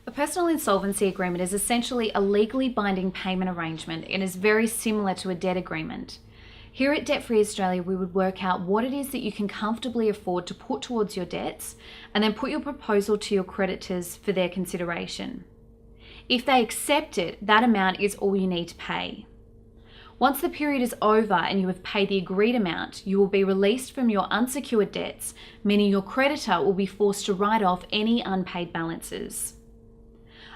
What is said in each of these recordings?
A personal insolvency agreement is essentially a legally binding payment arrangement and is very similar to a debt agreement. Here at Debt Free Australia, we would work out what it is that you can comfortably afford to put towards your debts and then put your proposal to your creditors for their consideration. If they accept it, that amount is all you need to pay. Once the period is over and you have paid the agreed amount, you will be released from your unsecured debts, meaning your creditor will be forced to write off any unpaid balances.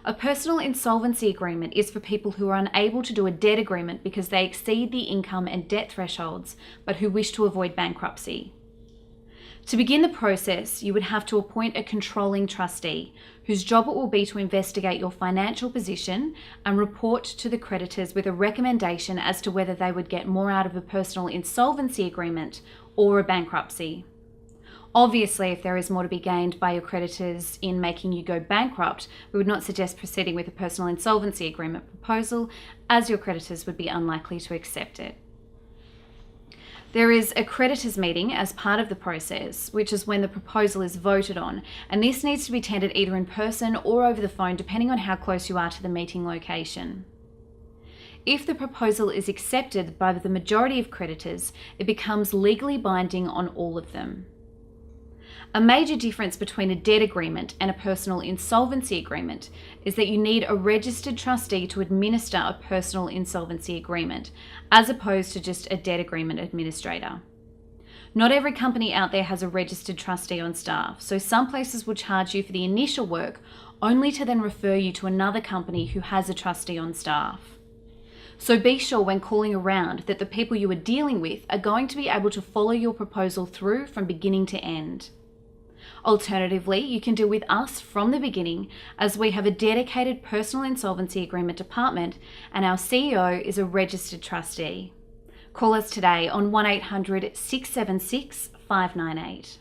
A personal insolvency agreement is for people who are unable to do a debt agreement because they exceed the income and debt thresholds, but who wish to avoid bankruptcy. To begin the process, you would have to appoint a controlling trustee, whose job it will be to investigate your financial position and report to the creditors with a recommendation as to whether they would get more out of a personal insolvency agreement or a bankruptcy. Obviously, if there is more to be gained by your creditors in making you go bankrupt, we would not suggest proceeding with a personal insolvency agreement proposal, as your creditors would be unlikely to accept it. There is a creditors meeting as part of the process, which is when the proposal is voted on, and this needs to be tendered either in person or over the phone, depending on how close you are to the meeting location. If the proposal is accepted by the majority of creditors, it becomes legally binding on all of them. A major difference between a debt agreement and a personal insolvency agreement is that you need a registered trustee to administer a personal insolvency agreement, as opposed to just a debt agreement administrator. Not every company out there has a registered trustee on staff, so some places will charge you for the initial work only to then refer you to another company who has a trustee on staff. So be sure when calling around that the people you are dealing with are going to be able to follow your proposal through from beginning to end. Alternatively, you can deal with us from the beginning, as we have a dedicated personal insolvency agreement department and our CEO is a registered trustee. Call us today on 1800 676 598.